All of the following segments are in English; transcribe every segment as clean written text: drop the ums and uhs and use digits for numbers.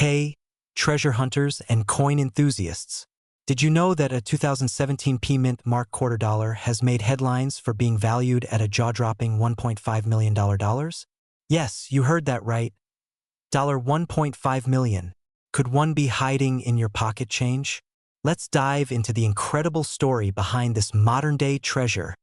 Hey, treasure hunters and coin enthusiasts. Did you know that a 2017 Mint Mark quarter dollar has made headlines for being valued at a jaw-dropping $1.5 million? Yes, you heard that right. $1.5 million. Could one be hiding in your pocket change? Let's dive into the incredible story behind this modern-day treasure.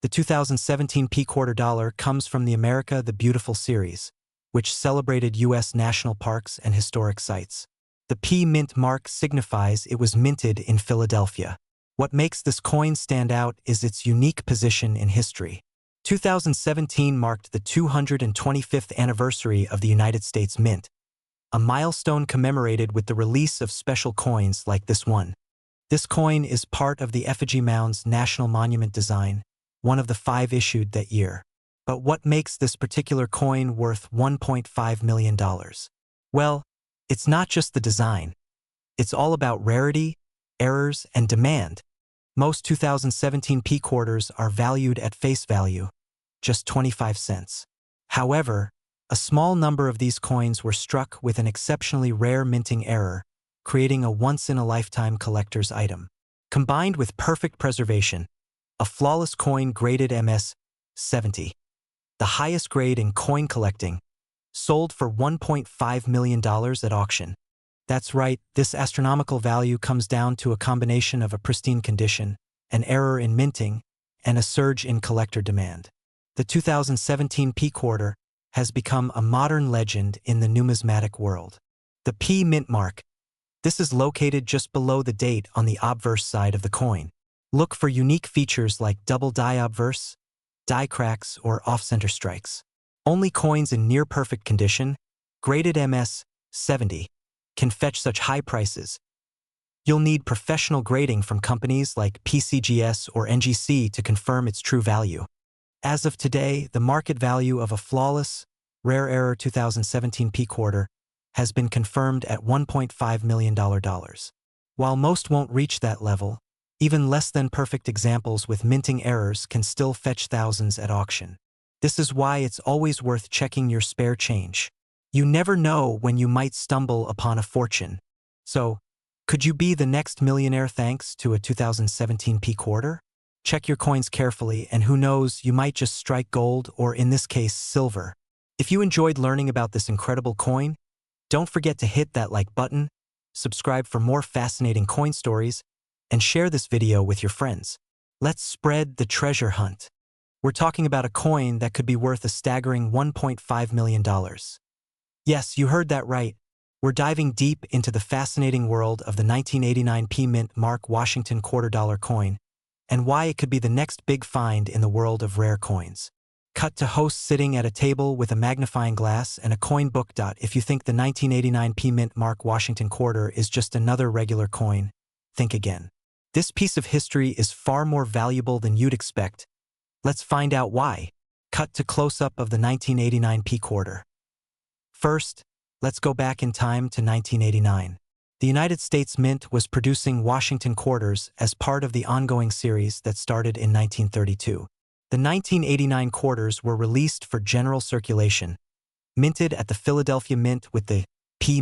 The 2017 quarter dollar comes from the America the Beautiful series, which celebrated U.S. national parks and historic sites. The Mint mark signifies it was minted in Philadelphia. What makes this coin stand out is its unique position in history. 2017 marked the 225th anniversary of the United States Mint, a milestone commemorated with the release of special coins like this one. This coin is part of the Effigy Mound's National Monument design, one of the 5 issued that year. But what makes this particular coin worth $1.5 million? Well, it's not just the design. It's all about rarity, errors, and demand. Most 2017 quarters are valued at face value, just 25 cents. However, a small number of these coins were struck with an exceptionally rare minting error, creating a once-in-a-lifetime collector's item. Combined with perfect preservation, a flawless coin graded MS 70, the highest grade in coin collecting, sold for $1.5 million at auction. That's right, this astronomical value comes down to a combination of a pristine condition, an error in minting, and a surge in collector demand. The 2017 quarter has become a modern legend in the numismatic world. The Mint mark. This is located just below the date on the obverse side of the coin. Look for unique features like double die obverse, die cracks, or off-center strikes. Only coins in near-perfect condition, graded MS 70, can fetch such high prices. You'll need professional grading from companies like PCGS or NGC to confirm its true value. As of today, the market value of a flawless, rare error 2017 quarter has been confirmed at $1.5 million. While most won't reach that level, even less than perfect examples with minting errors can still fetch thousands at auction. This is why it's always worth checking your spare change. You never know when you might stumble upon a fortune. So, could you be the next millionaire thanks to a 2017 quarter? Check your coins carefully, and who knows, you might just strike gold, or in this case, silver. If you enjoyed learning about this incredible coin, don't forget to hit that like button, subscribe for more fascinating coin stories, and share this video with your friends. Let's spread the treasure hunt. We're talking about a coin that could be worth a staggering $1.5 million. Yes, you heard that right. We're diving deep into the fascinating world of the 1989 Mint Mark Washington quarter dollar coin, and why it could be the next big find in the world of rare coins. Cut to host sitting at a table with a magnifying glass and a coin book. If you think the 1989 Mint Mark Washington quarter is just another regular coin, think again. This piece of history is far more valuable than you'd expect. Let's find out why. Cut to close-up of the 1989 quarter. First, let's go back in time to 1989. The United States Mint was producing Washington quarters as part of the ongoing series that started in 1932. The 1989 quarters were released for general circulation, minted at the Philadelphia Mint with the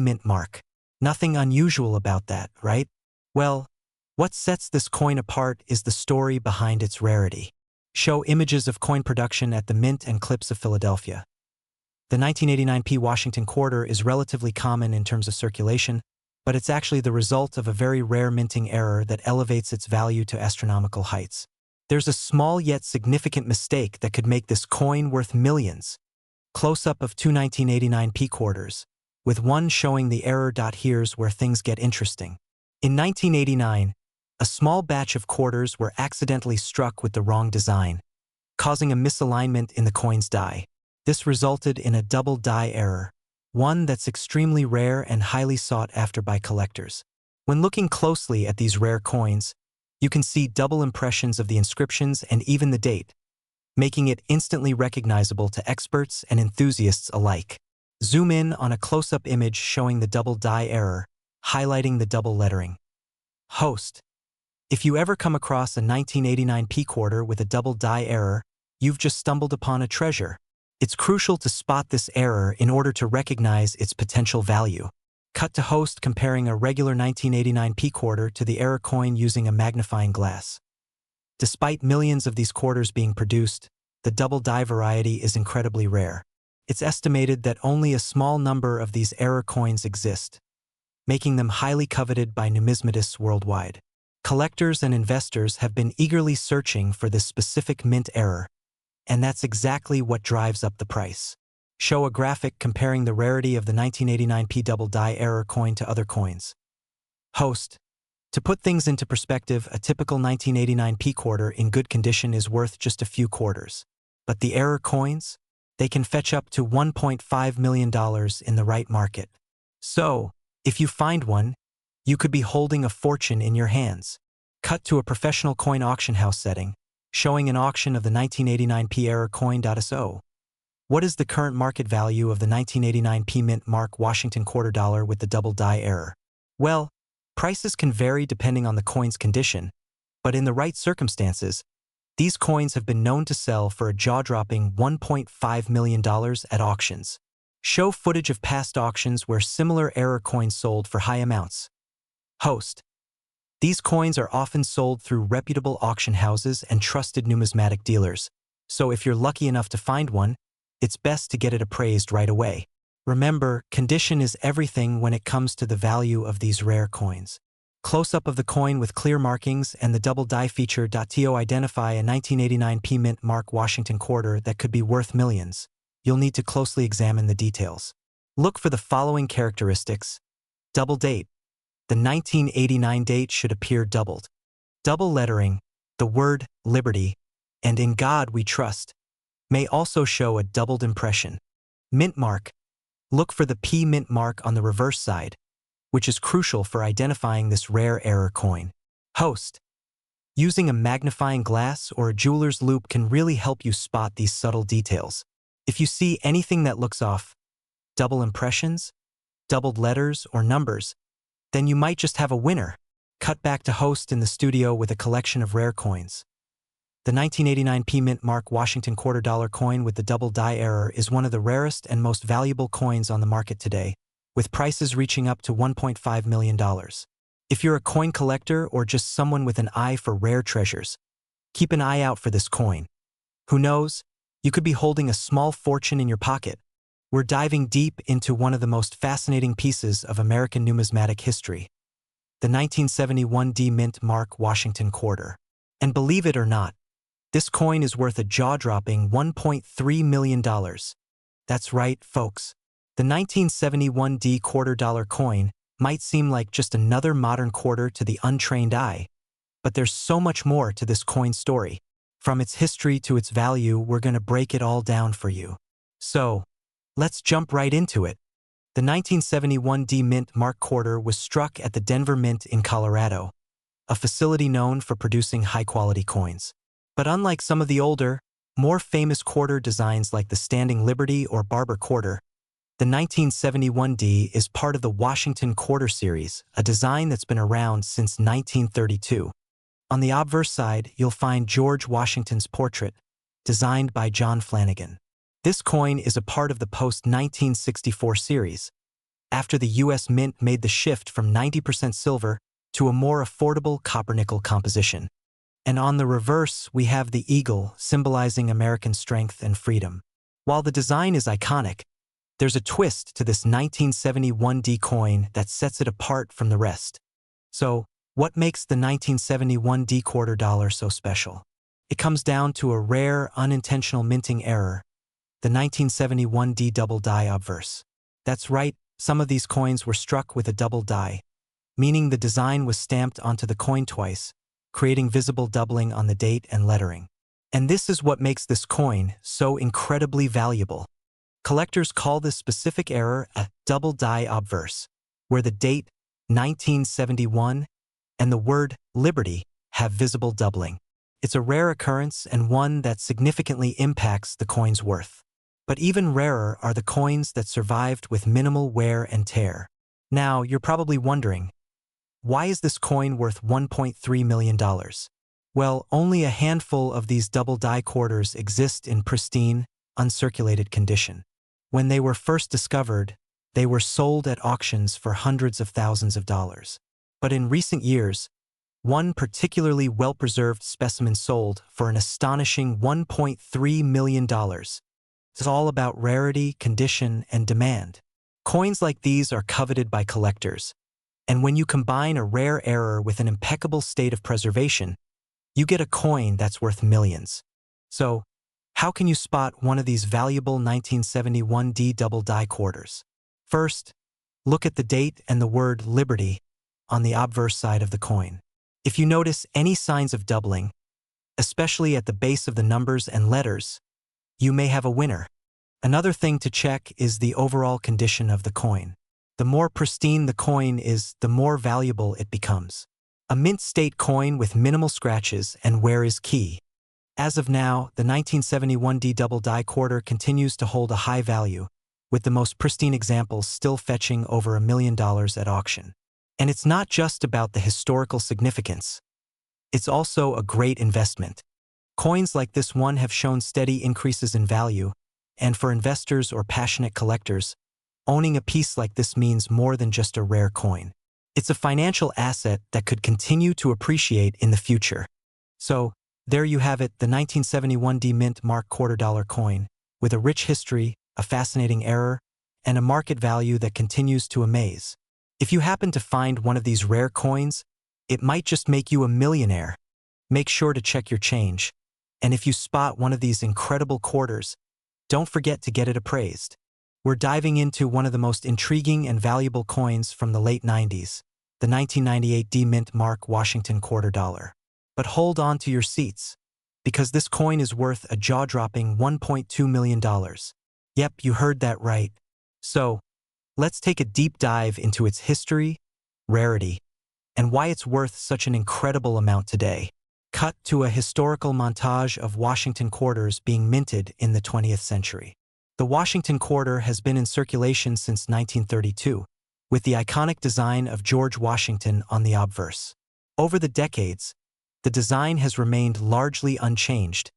Mint mark. Nothing unusual about that, right? Well, what sets this coin apart is the story behind its rarity. Show images of coin production at the Mint and clips of Philadelphia. The 1989 Washington quarter is relatively common in terms of circulation, but it's actually the result of a very rare minting error that elevates its value to astronomical heights. There's a small yet significant mistake that could make this coin worth millions. Close-up of 2 1989 quarters, with one showing the error. Here's where things get interesting. In 1989, a small batch of quarters were accidentally struck with the wrong design, causing a misalignment in the coin's die. This resulted in a double die error, one that's extremely rare and highly sought after by collectors. When looking closely at these rare coins, you can see double impressions of the inscriptions and even the date, making it instantly recognizable to experts and enthusiasts alike. Zoom in on a close-up image showing the double die error, highlighting the double lettering. Host. If you ever come across a 1989 quarter with a double die error, you've just stumbled upon a treasure. It's crucial to spot this error in order to recognize its potential value. Cut to host comparing a regular 1989p quarter to the error coin using a magnifying glass. Despite millions of these quarters being produced, the double die variety is incredibly rare. It's estimated that only a small number of these error coins exist, making them highly coveted by numismatists worldwide. Collectors and investors have been eagerly searching for this specific mint error, and that's exactly what drives up the price. Show a graphic comparing the rarity of the 1989p double die error coin to other coins. Host. To put things into perspective, a typical 1989p quarter in good condition is worth just a few quarters. But the error coins? They can fetch up to $1.5 million in the right market. So, if you find one, you could be holding a fortune in your hands. Cut to a professional coin auction house setting, showing an auction of the 1989p error coin.so. What is the current market value of the 1989p mint mark Washington quarter dollar with the double die error? Well, prices can vary depending on the coin's condition, but in the right circumstances, these coins have been known to sell for a jaw-dropping $1.5 million at auctions. Show footage of past auctions where similar error coins sold for high amounts. Host. These coins are often sold through reputable auction houses and trusted numismatic dealers, so if you're lucky enough to find one, it's best to get it appraised right away. Remember, condition is everything when it comes to the value of these rare coins. Close-up of the coin with clear markings and the double die feature.to identify a 1989p mint mark Washington quarter that could be worth millions. You'll need to closely examine the details. Look for the following characteristics. Double date. The 1989 date should appear doubled. Double lettering, the word Liberty, and In God We Trust, may also show a doubled impression. Mint mark. Look for the P mint mark on the reverse side, which is crucial for identifying this rare error coin. Host. Using a magnifying glass or a jeweler's loupe can really help you spot these subtle details. If you see anything that looks off, double impressions, doubled letters or numbers, then you might just have a winner. Cut back to host in the studio with a collection of rare coins. The 1989p mint mark Washington quarter dollar coin with the double die error is one of the rarest and most valuable coins on the market today, with prices reaching up to $1.5 million. If you're a coin collector or just someone with an eye for rare treasures, keep an eye out for this coin. Who knows? You could be holding a small fortune in your pocket. We're diving deep into one of the most fascinating pieces of American numismatic history, the 1971 D mint mark Washington quarter. And believe it or not, this coin is worth a jaw-dropping $1.3 million. That's right, folks. The 1971 D quarter dollar coin might seem like just another modern quarter to the untrained eye, but there's so much more to this coin story. From its history to its value, we're going to break it all down for you. So, let's jump right into it. The 1971 D mint mark quarter was struck at the Denver Mint in Colorado, a facility known for producing high-quality coins. But unlike some of the older, more famous quarter designs like the Standing Liberty or Barber quarter, the 1971 D is part of the Washington Quarter series, a design that's been around since 1932. On the obverse side, you'll find George Washington's portrait, designed by John Flanagan. This coin is a part of the post-1964 series, after the U.S. Mint made the shift from 90% silver to a more affordable copper-nickel composition. And on the reverse, we have the eagle, symbolizing American strength and freedom. While the design is iconic, there's a twist to this 1971 D coin that sets it apart from the rest. So, what makes the 1971 D quarter dollar so special? It comes down to a rare, unintentional minting error, the 1971 D double die obverse. That's right, some of these coins were struck with a double die, meaning the design was stamped onto the coin twice, creating visible doubling on the date and lettering. And this is what makes this coin so incredibly valuable. Collectors call this specific error a double die obverse, where the date 1971 and the word Liberty have visible doubling. It's a rare occurrence and one that significantly impacts the coin's worth. But even rarer are the coins that survived with minimal wear and tear. Now, you're probably wondering, why is this coin worth $1.3 million? Well, only a handful of these double die quarters exist in pristine, uncirculated condition. When they were first discovered, They were sold at auctions for hundreds of thousands of dollars. But in recent years, one particularly well-preserved specimen sold for an astonishing $1.3 million. It's all about rarity, condition, and demand. Coins like these are coveted by collectors, and when you combine a rare error with an impeccable state of preservation, you get a coin that's worth millions. So, how can you spot one of these valuable 1971D double die quarters? First, look at the date and the word Liberty on the obverse side of the coin. If you notice any signs of doubling, especially at the base of the numbers and letters, you may have a winner. Another thing to check is the overall condition of the coin. The more pristine the coin is, the more valuable it becomes. A mint state coin with minimal scratches and wear is key. As of now, the 1971D double die quarter continues to hold a high value, with the most pristine examples still fetching over $1 million at auction. And it's not just about the historical significance. It's also a great investment. Coins like this one have shown steady increases in value, and for investors or passionate collectors, owning a piece like this means more than just a rare coin. It's a financial asset that could continue to appreciate in the future. So, there you have it, the 1971D Mint Mark $quarter coin, with a rich history, a fascinating error, and a market value that continues to amaze. If you happen to find one of these rare coins, it might just make you a millionaire. Make sure to check your change. And if you spot one of these incredible quarters, don't forget to get it appraised. We're diving into one of the most intriguing and valuable coins from the late 90s, the 1998D Mint Mark Washington $quarter. But hold on to your seats, because this coin is worth a jaw-dropping $1.2 million. Yep, you heard that right. So, let's take a deep dive into its history, rarity, and why it's worth such an incredible amount today. Cut to a historical montage of Washington quarters being minted in the 20th century. The Washington quarter has been in circulation since 1932, with the iconic design of George Washington on the obverse. Over the decades, the design has remained largely unchanged,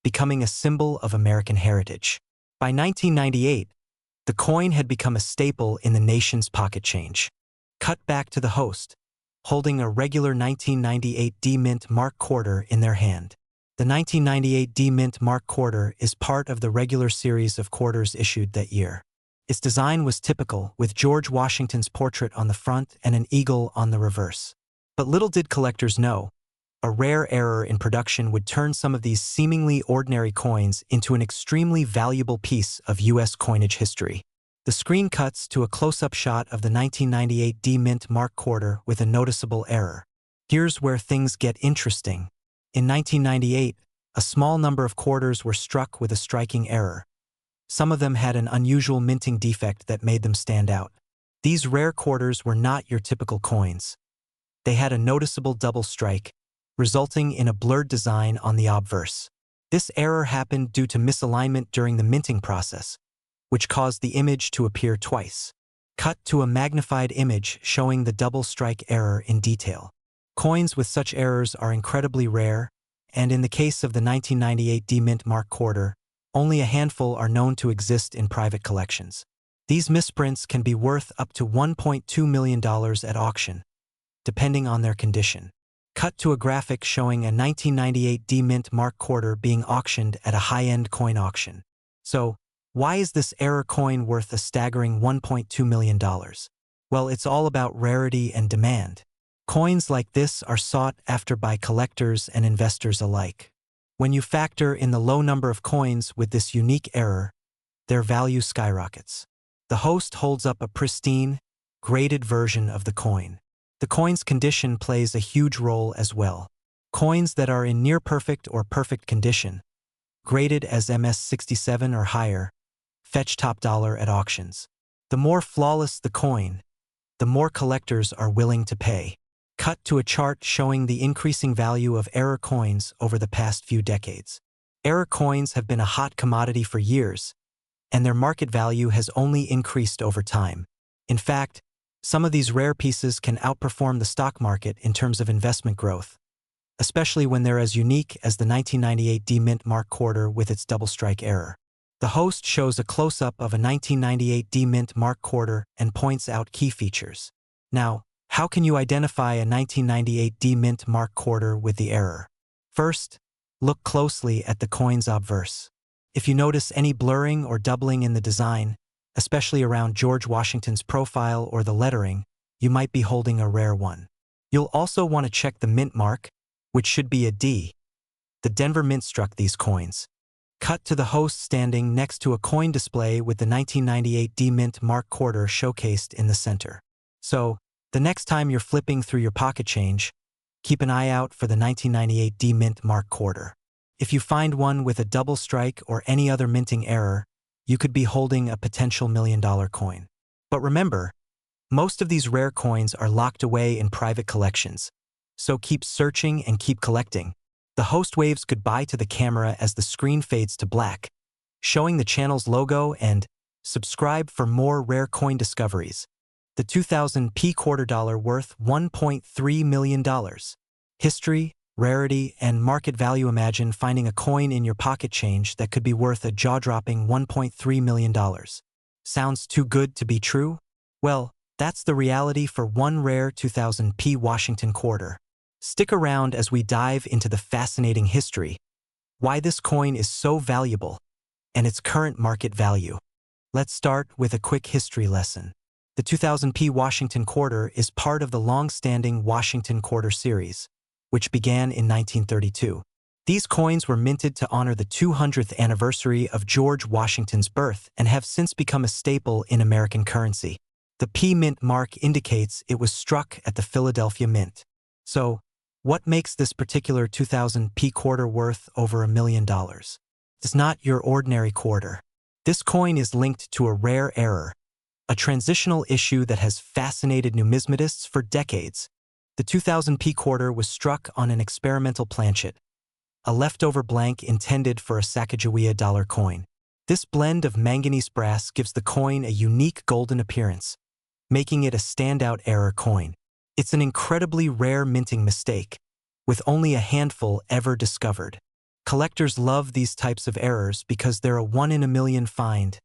becoming a symbol of American heritage. By 1998, the coin had become a staple in the nation's pocket change. Cut back to the host, holding a regular 1998D Mint Mark quarter in their hand. The 1998D Mint Mark quarter is part of the regular series of quarters issued that year. Its design was typical, with George Washington's portrait on the front and an eagle on the reverse. But little did collectors know, a rare error in production would turn some of these seemingly ordinary coins into an extremely valuable piece of U.S. coinage history. The screen cuts to a close-up shot of the 1998D Mint Mark quarter with a noticeable error. Here's where things get interesting. In 1998, a small number of quarters were struck with a striking error. Some of them had an unusual minting defect that made them stand out. These rare quarters were not your typical coins. They had a noticeable double strike, resulting in a blurred design on the obverse. This error happened due to misalignment during the minting process, which caused the image to appear twice. Cut to a magnified image showing the double strike error in detail. Coins with such errors are incredibly rare, and in the case of the 1998D Mint Mark quarter, only a handful are known to exist in private collections. These misprints can be worth up to $1.2 million at auction, depending on their condition. Cut to a graphic showing a 1998D Mint Mark quarter being auctioned at a high-end coin auction. So, why is this error coin worth a staggering $1.2 million? Well, it's all about rarity and demand. Coins like this are sought after by collectors and investors alike. When you factor in the low number of coins with this unique error, their value skyrockets. The host holds up a pristine, graded version of the coin. The coin's condition plays a huge role as well. Coins that are in near-perfect or perfect condition, graded as MS67 or higher, fetch top dollar at auctions. The more flawless the coin, the more collectors are willing to pay. Cut to a chart showing the increasing value of error coins over the past few decades. Error coins have been a hot commodity for years, and their market value has only increased over time. In fact, some of these rare pieces can outperform the stock market in terms of investment growth, especially when they're as unique as the 1998D Mint Mark quarter with its double strike error. The host shows a close-up of a 1998 D Mint Mark quarter and points out key features. Now, how can you identify a 1998 D Mint Mark quarter with the error? First, look closely at the coin's obverse. If you notice any blurring or doubling in the design, especially around George Washington's profile or the lettering, you might be holding a rare one. You'll also want to check the mint mark, which should be a D. The Denver Mint struck these coins. Cut to the host standing next to a coin display with the 1998 D Mint Mark quarter showcased in the center. So, the next time you're flipping through your pocket change, keep an eye out for the 1998 D Mint Mark quarter. If you find one with a double strike or any other minting error, you could be holding a potential $1 million coin. But remember, most of these rare coins are locked away in private collections, so keep searching and keep collecting. The host waves goodbye to the camera as the screen fades to black, showing the channel's logo and subscribe for more rare coin discoveries. The 2000 P quarter dollar worth $1.3 million. History, rarity, and market value. Imagine finding a coin in your pocket change that could be worth a jaw-dropping $1.3 million. Sounds too good to be true? Well, that's the reality for one rare 2000 P Washington quarter. Stick around as we dive into the fascinating history, why this coin is so valuable, and its current market value. Let's start with a quick history lesson. The 2000 P Washington quarter is part of the long-standing Washington quarter series, which began in 1932. These coins were minted to honor the 200th anniversary of George Washington's birth and have since become a staple in American currency. The P Mint mark indicates it was struck at the Philadelphia Mint. So, what makes this particular 2000 P quarter worth over $1 million? It's not your ordinary quarter. This coin is linked to a rare error, a transitional issue that has fascinated numismatists for decades. The 2000 P quarter was struck on an experimental planchet, a leftover blank intended for a Sacagawea dollar coin. This blend of manganese brass gives the coin a unique golden appearance, making it a standout error coin. It's an incredibly rare minting mistake, with only a handful ever discovered. Collectors love these types of errors because they're a one-in-a-million find.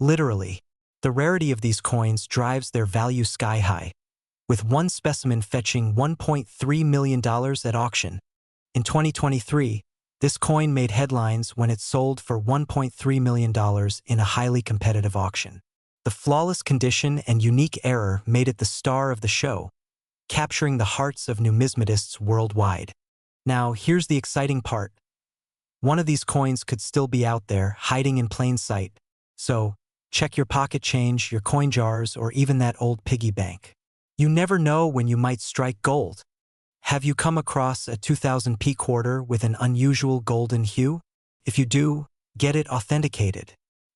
Literally, the rarity of these coins drives their value sky high, with one specimen fetching $1.3 million at auction. In 2023, this coin made headlines when it sold for $1.3 million in a highly competitive auction. The flawless condition and unique error made it the star of the show, capturing the hearts of numismatists worldwide. Now, here's the exciting part. One of these coins could still be out there, hiding in plain sight. So, check your pocket change, your coin jars, or even that old piggy bank. You never know when you might strike gold. Have you come across a 2000 P quarter with an unusual golden hue? If you do, get it authenticated.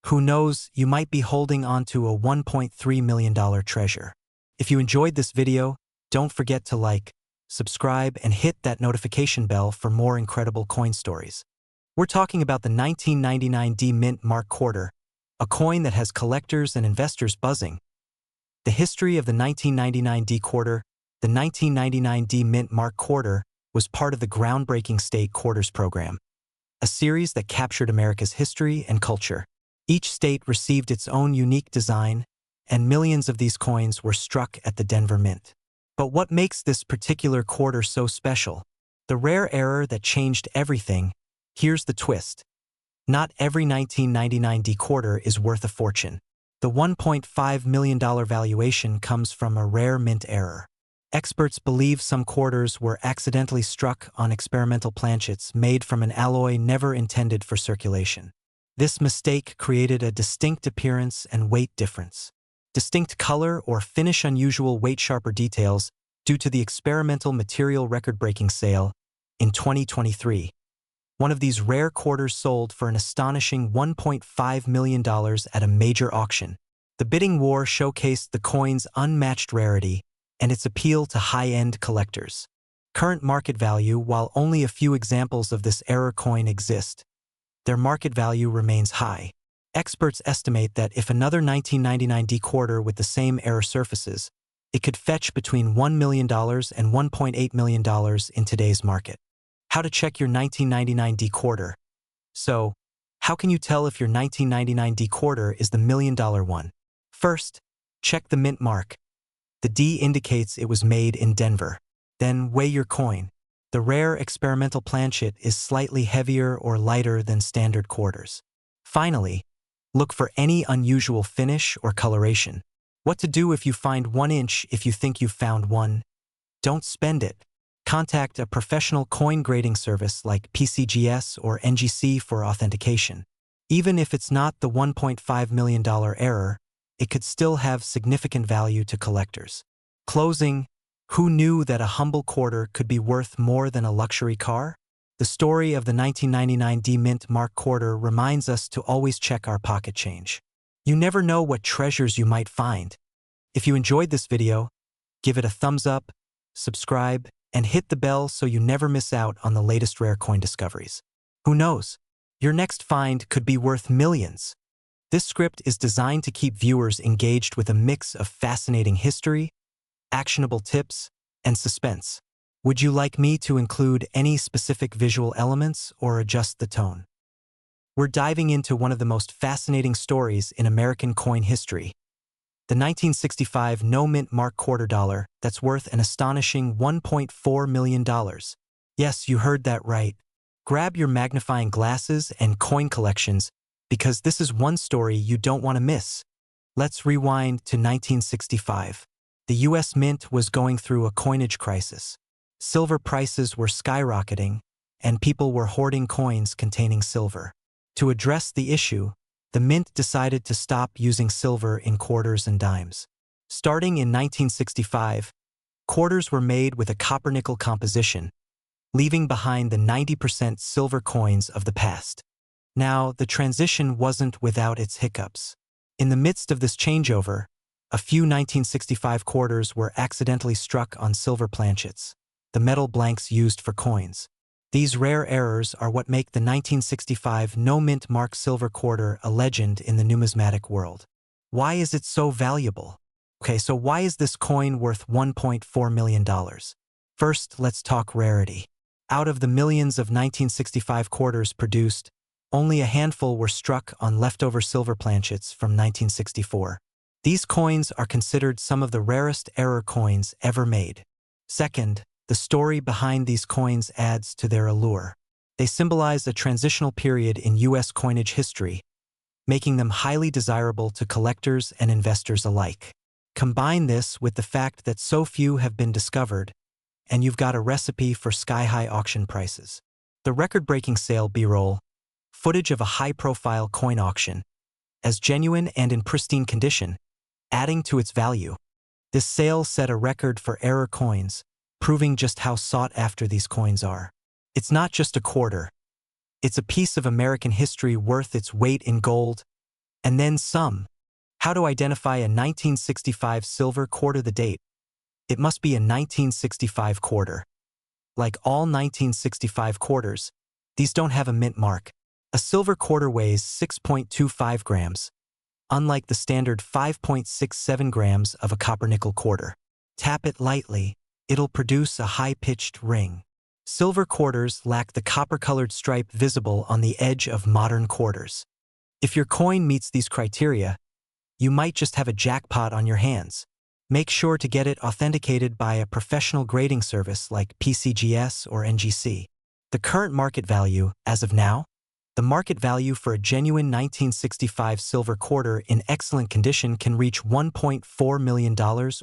Who knows, you might be holding onto a $1.3 million treasure. If you enjoyed this video, don't forget to like, subscribe, and hit that notification bell for more incredible coin stories. We're talking about the 1999 D Mint Mark quarter, a coin that has collectors and investors buzzing. The history of the 1999 D quarter. The 1999 D Mint Mark quarter was part of the groundbreaking State Quarters program, a series that captured America's history and culture. Each state received its own unique design, and millions of these coins were struck at the Denver Mint. But what makes this particular quarter so special? The rare error that changed everything. Here's the twist. Not every 1999 D quarter is worth a fortune. The $1.5 million valuation comes from a rare mint error. Experts believe some quarters were accidentally struck on experimental planchets made from an alloy never intended for circulation. This mistake created a distinct appearance and weight difference. Distinct color or finish, unusual weight, sharper details due to the experimental material record-breaking sale in 2023. One of these rare quarters sold for an astonishing $1.5 million at a major auction. The bidding war showcased the coin's unmatched rarity and its appeal to high-end collectors. Current market value. While only a few examples of this error coin exist, their market value remains high. Experts estimate that if another 1999 D quarter with the same error surfaces, it could fetch between $1 million and $1.8 million in today's market. How to check your 1999 D quarter. So, How can you tell if your 1999 D quarter is the $1 million one? First, check the mint mark. The D indicates it was made in Denver. Then weigh your coin. The rare experimental planchet is slightly heavier or lighter than standard quarters. Finally, look for any unusual finish or coloration. What to do if you find 1 inch if you think you've found one? Don't spend it. Contact a professional coin grading service like PCGS or NGC for authentication. Even if it's not the $1.5 million error, it could still have significant value to collectors. Closing, who knew that a humble quarter could be worth more than a luxury car? The story of the 1999 D Mint Mark quarter reminds us to always check our pocket change. You never know what treasures you might find. If you enjoyed this video, give it a thumbs up, subscribe, and hit the bell so you never miss out on the latest rare coin discoveries. Who knows? Your next find could be worth millions. This script is designed to keep viewers engaged with a mix of fascinating history, actionable tips, and suspense. Would you like me to include any specific visual elements or adjust the tone? We're diving into one of the most fascinating stories in American coin history. The 1965 no-mint mark quarter dollar that's worth an astonishing $1.4 million. Yes, you heard that right. Grab your magnifying glasses and coin collections because this is one story you don't want to miss. Let's rewind to 1965. The U.S. Mint was going through a coinage crisis. Silver prices were skyrocketing, and people were hoarding coins containing silver. To address the issue, the Mint decided to stop using silver in quarters and dimes. Starting in 1965, quarters were made with a copper-nickel composition, leaving behind the 90% silver coins of the past. Now, the transition wasn't without its hiccups. In the midst of this changeover, a few 1965 quarters were accidentally struck on silver planchets, the metal blanks used for coins. These rare errors are what make the 1965 no-mint mark silver quarter a legend in the numismatic world. Why is it so valuable? Okay, so why is this coin worth $1.4 million? First, let's talk rarity. Out of the millions of 1965 quarters produced, only a handful were struck on leftover silver planchets from 1964. These coins are considered some of the rarest error coins ever made. Second, the story behind these coins adds to their allure. They symbolize a transitional period in U.S. coinage history, making them highly desirable to collectors and investors alike. Combine this with the fact that so few have been discovered, and you've got a recipe for sky-high auction prices. The record-breaking sale B-roll, footage of a high-profile coin auction, as genuine and in pristine condition, adding to its value. This sale set a record for error coins, proving just how sought after these coins are. It's not just a quarter. It's a piece of American history worth its weight in gold, and then some. How to identify a 1965 silver quarter? The date. It must be a 1965 quarter. Like all 1965 quarters, these don't have a mint mark. A silver quarter weighs 6.25 grams, unlike the standard 5.67 grams of a copper-nickel quarter. Tap it lightly. It'll produce a high-pitched ring. Silver quarters lack the copper-colored stripe visible on the edge of modern quarters. If your coin meets these criteria, you might just have a jackpot on your hands. Make sure to get it authenticated by a professional grading service like PCGS or NGC. The current market value, as of now, the market value for a genuine 1965 silver quarter in excellent condition can reach $1.4 million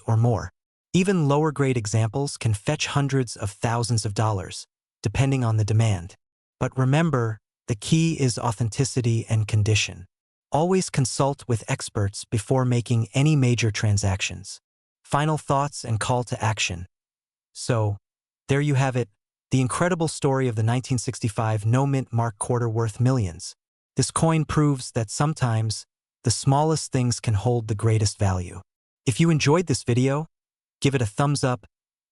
or more. Even lower-grade examples can fetch hundreds of thousands of dollars, depending on the demand. But remember, the key is authenticity and condition. Always consult with experts before making any major transactions. Final thoughts and call to action. So, there you have it, the incredible story of the 1965 no-mint mark quarter worth millions. This coin proves that sometimes, the smallest things can hold the greatest value. If you enjoyed this video, give it a thumbs up,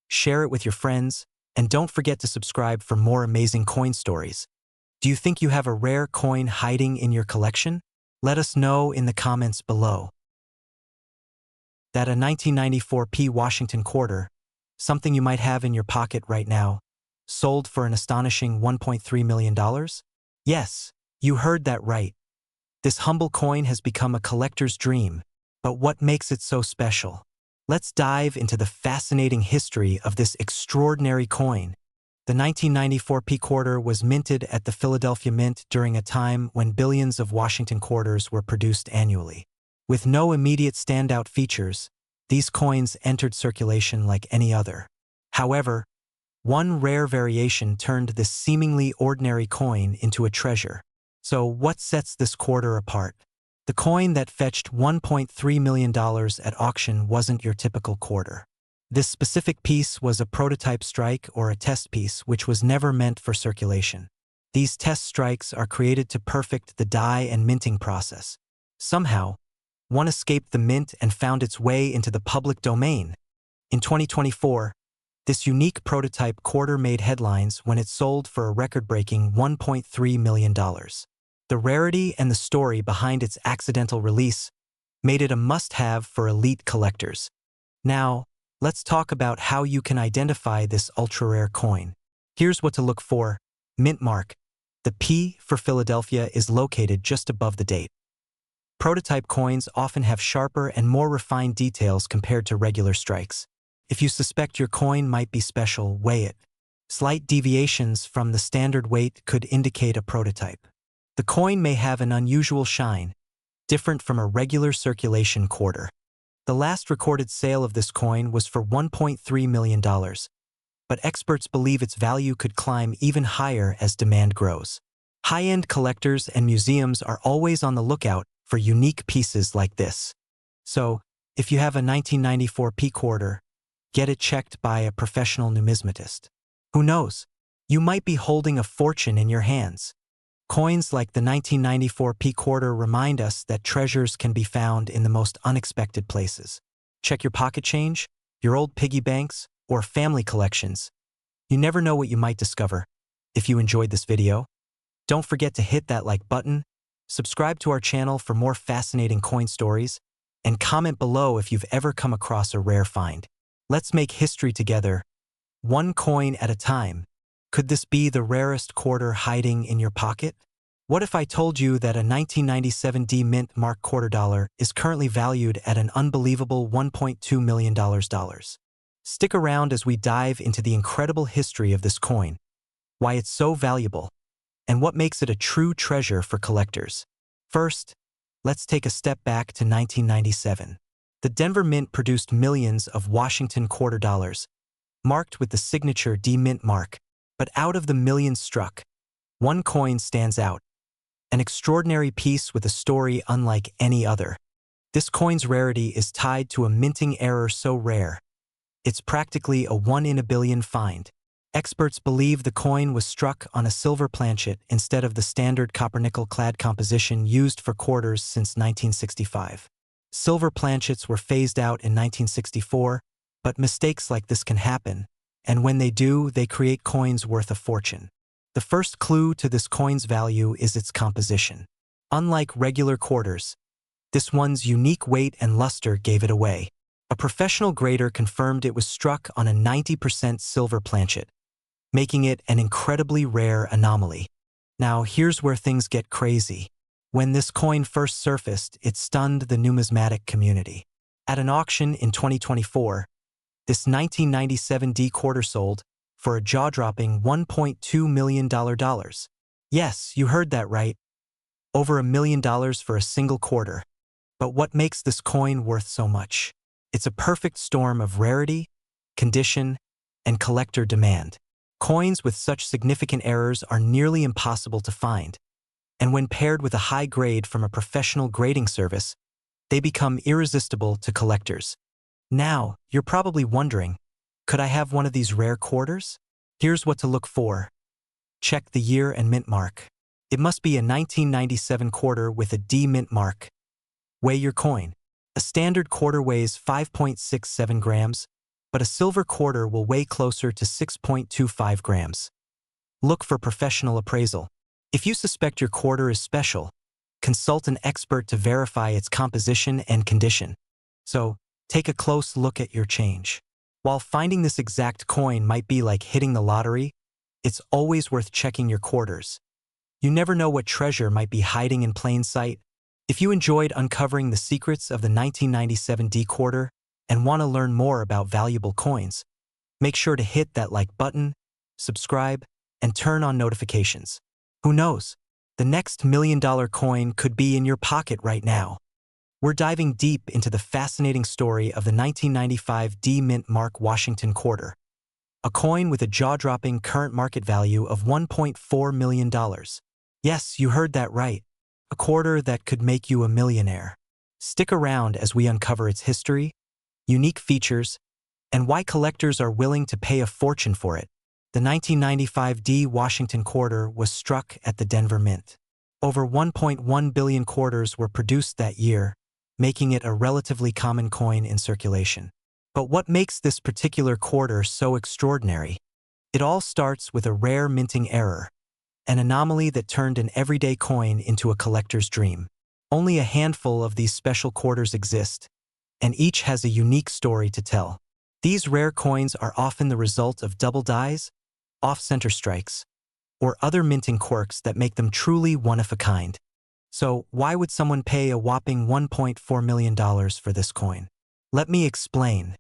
share it with your friends, and don't forget to subscribe for more amazing coin stories. Do you think you have a rare coin hiding in your collection? Let us know in the comments below. That a 1994 P Washington quarter, something you might have in your pocket right now, sold for an astonishing $1.3 million? Yes, You heard that right. This humble coin has become a collector's dream. But what makes it so special? Let's dive into the fascinating history of this extraordinary coin. The 1994 P quarter was minted at the Philadelphia Mint during a time when billions of Washington quarters were produced annually. With no immediate standout features, these coins entered circulation like any other. However, one rare variation turned this seemingly ordinary coin into a treasure. So what sets this quarter apart? The coin that fetched $1.3 million at auction wasn't your typical quarter. This specific piece was a prototype strike or a test piece which was never meant for circulation. These test strikes are created to perfect the die and minting process. Somehow, one escaped the mint and found its way into the public domain. In 2024, this unique prototype quarter made headlines when it sold for a record-breaking $1.3 million. The rarity and the story behind its accidental release made it a must-have for elite collectors. Now, let's talk about how you can identify this ultra-rare coin. Here's what to look for. Mint mark. The P for Philadelphia is located just above the date. Prototype coins often have sharper and more refined details compared to regular strikes. If you suspect your coin might be special, weigh it. Slight deviations from the standard weight could indicate a prototype. The coin may have an unusual shine, different from a regular circulation quarter. The last recorded sale of this coin was for $1.3 million, but experts believe its value could climb even higher as demand grows. High-end collectors and museums are always on the lookout for unique pieces like this. So, if you have a 1994 P quarter, get it checked by a professional numismatist. Who knows? You might be holding a fortune in your hands. Coins like the 1994 P quarter remind us that treasures can be found in the most unexpected places. Check your pocket change, your old piggy banks, or family collections. You never know what you might discover. If you enjoyed this video, don't forget to hit that like button, subscribe to our channel for more fascinating coin stories, and comment below if you've ever come across a rare find. Let's make history together, one coin at a time. Could this be the rarest quarter hiding in your pocket? What if I told you that a 1997 D Mint mark quarter dollar is currently valued at an unbelievable $1.2 million? Stick around as we dive into the incredible history of this coin, why it's so valuable, and what makes it a true treasure for collectors. First, let's take a step back to 1997. The Denver Mint produced millions of Washington quarter dollars, marked with the signature D Mint mark. But out of the millions struck, one coin stands out. An extraordinary piece with a story unlike any other. This coin's rarity is tied to a minting error so rare. It's practically a 1 in a billion find. Experts believe the coin was struck on a silver planchet instead of the standard copper-nickel clad composition used for quarters since 1965. Silver planchets were phased out in 1964, but mistakes like this can happen. And when they do, they create coins worth a fortune. The first clue to this coin's value is its composition. Unlike regular quarters, this one's unique weight and luster gave it away. A professional grader confirmed it was struck on a 90% silver planchet, making it an incredibly rare anomaly. Now, here's where things get crazy. When this coin first surfaced, it stunned the numismatic community. At an auction in 2024, this 1997 D quarter sold for a jaw-dropping $1.2 million. Yes, you heard that right. Over $1 million for a single quarter. But what makes this coin worth so much? It's a perfect storm of rarity, condition, and collector demand. Coins with such significant errors are nearly impossible to find. And when paired with a high grade from a professional grading service, they become irresistible to collectors. Now, you're probably wondering, could I have one of these rare quarters? Here's what to look for. Check the year and mint mark. It must be a 1997 quarter with a D mint mark. Weigh your coin. A standard quarter weighs 5.67 grams, but a silver quarter will weigh closer to 6.25 grams. Look for professional appraisal. If you suspect your quarter is special, consult an expert to verify its composition and condition. So, take a close look at your change. While finding this exact coin might be like hitting the lottery, it's always worth checking your quarters. You never know what treasure might be hiding in plain sight. If you enjoyed uncovering the secrets of the 1997 D quarter and want to learn more about valuable coins, make sure to hit that like button, subscribe, and turn on notifications. Who knows? The next $1 million coin could be in your pocket right now. We're diving deep into the fascinating story of the 1995 D Mint Mark Washington quarter, a coin with a jaw-dropping current market value of $1.4 million. Yes, you heard that right. A quarter that could make you a millionaire. Stick around as we uncover its history, unique features, and why collectors are willing to pay a fortune for it. The 1995 D Washington quarter was struck at the Denver Mint. Over 1.1 billion quarters were produced that year, making it a relatively common coin in circulation. But what makes this particular quarter so extraordinary? It all starts with a rare minting error, an anomaly that turned an everyday coin into a collector's dream. Only a handful of these special quarters exist, and each has a unique story to tell. These rare coins are often the result of double dies, off-center strikes, or other minting quirks that make them truly one-of-a-kind. So, why would someone pay a whopping $1.4 million for this coin? Let me explain.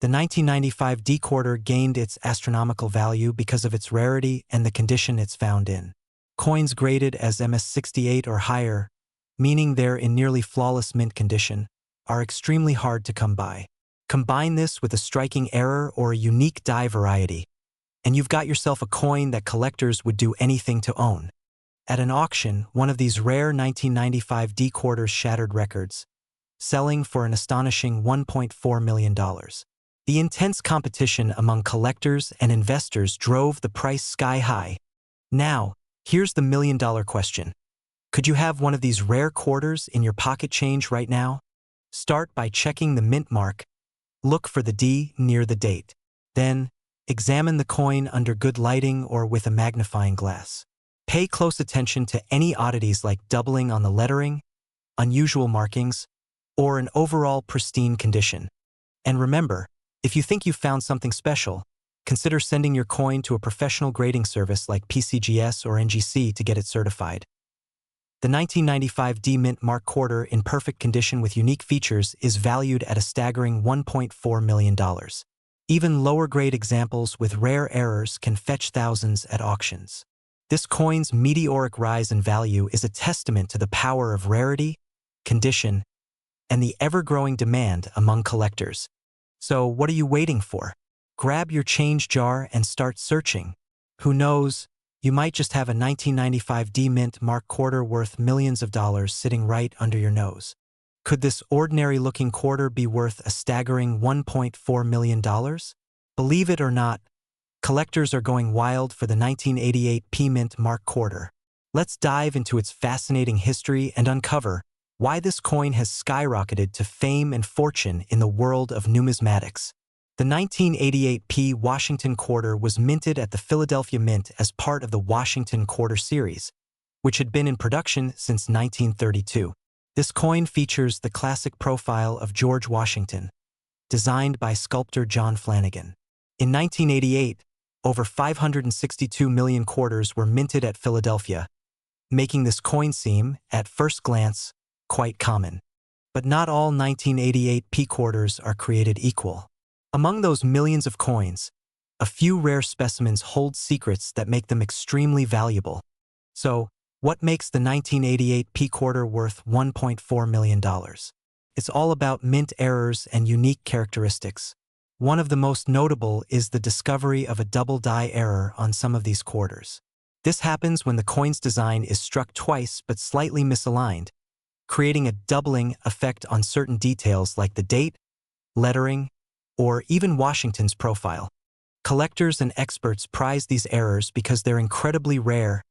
The 1995 D quarter gained its astronomical value because of its rarity and the condition it's found in. Coins graded as MS68 or higher, meaning they're in nearly flawless mint condition, are extremely hard to come by. Combine this with a striking error or a unique die variety, and you've got yourself a coin that collectors would do anything to own. At an auction, one of these rare 1995 D quarters shattered records, selling for an astonishing $1.4 million. The intense competition among collectors and investors drove the price sky high. Now, here's the million-dollar question. Could you have one of these rare quarters in your pocket change right now? Start by checking the mint mark. Look for the D near the date. Then, examine the coin under good lighting or with a magnifying glass. Pay close attention to any oddities like doubling on the lettering, unusual markings, or an overall pristine condition. And remember, if you think you've found something special, consider sending your coin to a professional grading service like PCGS or NGC to get it certified. The 1995 D Mint Mark quarter in perfect condition with unique features is valued at a staggering $1.4 million. Even lower-grade examples with rare errors can fetch thousands at auctions. This coin's meteoric rise in value is a testament to the power of rarity, condition, and the ever-growing demand among collectors. So what are you waiting for? Grab your change jar and start searching. Who knows, you might just have a 1995 D Mint Mark quarter worth millions of dollars sitting right under your nose. Could this ordinary-looking quarter be worth a staggering $1.4 million? Believe it or not, collectors are going wild for the 1988 P Mint Mark quarter. Let's dive into its fascinating history and uncover why this coin has skyrocketed to fame and fortune in the world of numismatics. The 1988 P Washington quarter was minted at the Philadelphia Mint as part of the Washington Quarter series, which had been in production since 1932. This coin features the classic profile of George Washington, designed by sculptor John Flanagan. In 1988, over 562 million quarters were minted at Philadelphia, making this coin seem, at first glance, quite common. But not all 1988 P quarters are created equal. Among those millions of coins, a few rare specimens hold secrets that make them extremely valuable. So, what makes the 1988 P quarter worth $1.4 million? It's all about mint errors and unique characteristics. One of the most notable is the discovery of a double die error on some of these quarters. This happens when the coin's design is struck twice but slightly misaligned, creating a doubling effect on certain details like the date, lettering, or even Washington's profile. Collectors and experts prize these errors because they're incredibly rare,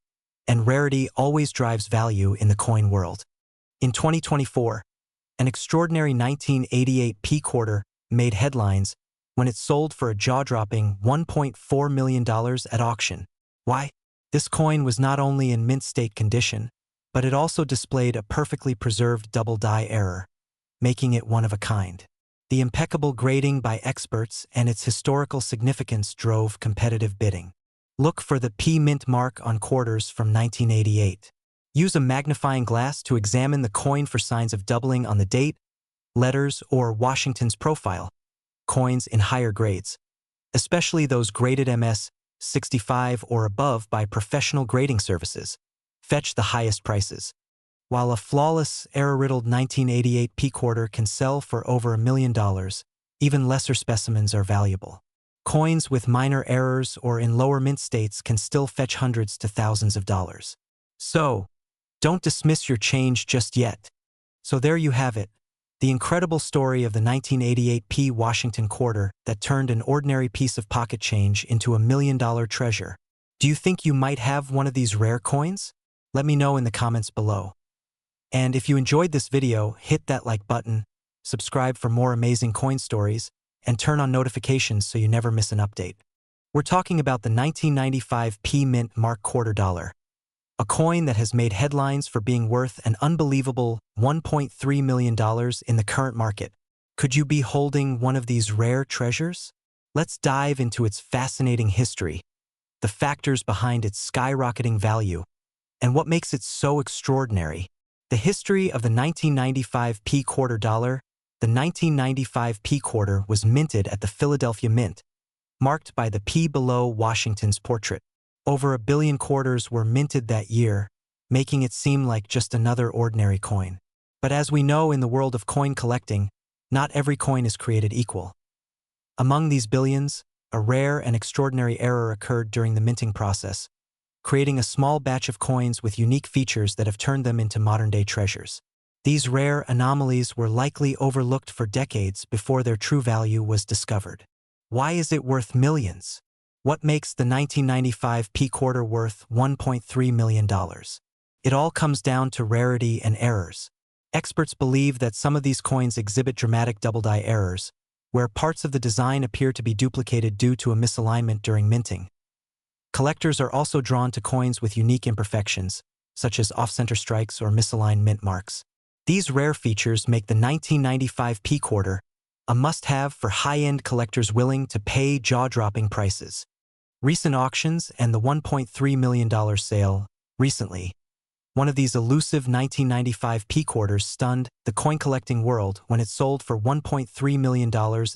and rarity always drives value in the coin world. In 2024, an extraordinary 1988 P quarter made headlines when it sold for a jaw-dropping $1.4 million at auction. Why? This coin was not only in mint state condition, but it also displayed a perfectly preserved double die error, making it one of a kind. The impeccable grading by experts and its historical significance drove competitive bidding. Look for the P mint mark on quarters from 1988. Use a magnifying glass to examine the coin for signs of doubling on the date, letters, or Washington's profile. Coins in higher grades, especially those graded MS 65 or above by professional grading services, fetch the highest prices. While a flawless, error-riddled 1988 P quarter can sell for over $1 million, even lesser specimens are valuable. Coins with minor errors or in lower mint states can still fetch hundreds to thousands of dollars. So, don't dismiss your change just yet. So there you have it, the incredible story of the 1988 P Washington quarter that turned an ordinary piece of pocket change into $1 million treasure. Do you think you might have one of these rare coins? Let me know in the comments below. And if you enjoyed this video, hit that like button, subscribe for more amazing coin stories, and turn on notifications so you never miss an update. We're talking about the 1995 P Mint Mark quarter dollar, a coin that has made headlines for being worth an unbelievable $1.3 million in the current market. Could you be holding one of these rare treasures? Let's dive into its fascinating history, the factors behind its skyrocketing value, and what makes it so extraordinary. The history of the 1995 P quarter dollar. The 1995 P quarter was minted at the Philadelphia Mint, marked by the P below Washington's portrait. Over 1 billion quarters were minted that year, making it seem like just another ordinary coin. But as we know in the world of coin collecting, not every coin is created equal. Among these billions, a rare and extraordinary error occurred during the minting process, creating a small batch of coins with unique features that have turned them into modern-day treasures. These rare anomalies were likely overlooked for decades before their true value was discovered. Why is it worth millions? What makes the 1995 P quarter worth $1.3 million? It all comes down to rarity and errors. Experts believe that some of these coins exhibit dramatic double-die errors, where parts of the design appear to be duplicated due to a misalignment during minting. Collectors are also drawn to coins with unique imperfections, such as off-center strikes or misaligned mint marks. These rare features make the 1995 P quarter a must-have for high-end collectors willing to pay jaw-dropping prices. Recent auctions and the $1.3 million sale recently. One of these elusive 1995 P quarters stunned the coin-collecting world when it sold for $1.3 million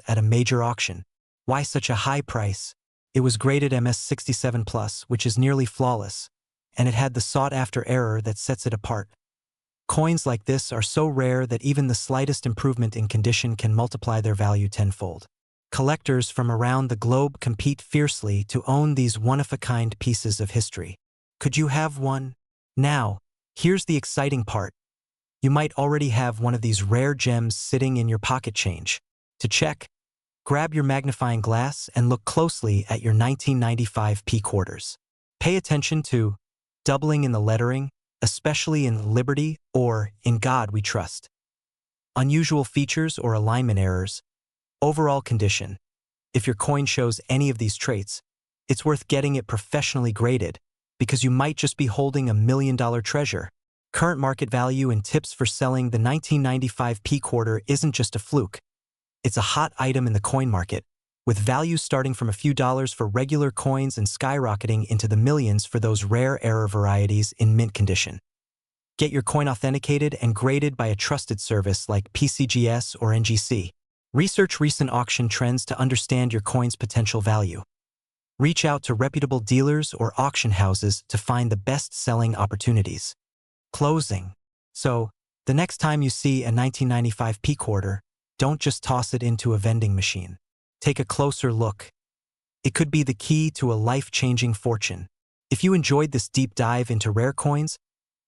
at a major auction. Why such a high price? It was graded MS67+, which is nearly flawless, and it had the sought-after error that sets it apart. Coins like this are so rare that even the slightest improvement in condition can multiply their value tenfold. Collectors from around the globe compete fiercely to own these one-of-a-kind pieces of history. Could you have one? Now, here's the exciting part. You might already have one of these rare gems sitting in your pocket change. To check, grab your magnifying glass and look closely at your 1995 P quarters. Pay attention to doubling in the lettering, especially in Liberty or In God We Trust. Unusual features or alignment errors. Overall condition. If your coin shows any of these traits, it's worth getting it professionally graded, because you might just be holding $1 million treasure. Current market value and tips for selling the 1995 P quarter isn't just a fluke. It's a hot item in the coin market, with values starting from a few dollars for regular coins and skyrocketing into the millions for those rare error varieties in mint condition. Get your coin authenticated and graded by a trusted service like PCGS or NGC. Research recent auction trends to understand your coin's potential value. Reach out to reputable dealers or auction houses to find the best-selling opportunities. Closing. So, the next time you see a 1995 P quarter, don't just toss it into a vending machine. Take a closer look. It could be the key to a life-changing fortune. If you enjoyed this deep dive into rare coins,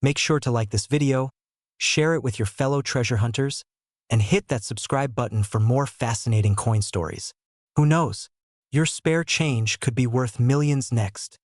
make sure to like this video, share it with your fellow treasure hunters, and hit that subscribe button for more fascinating coin stories. Who knows? Your spare change could be worth millions next.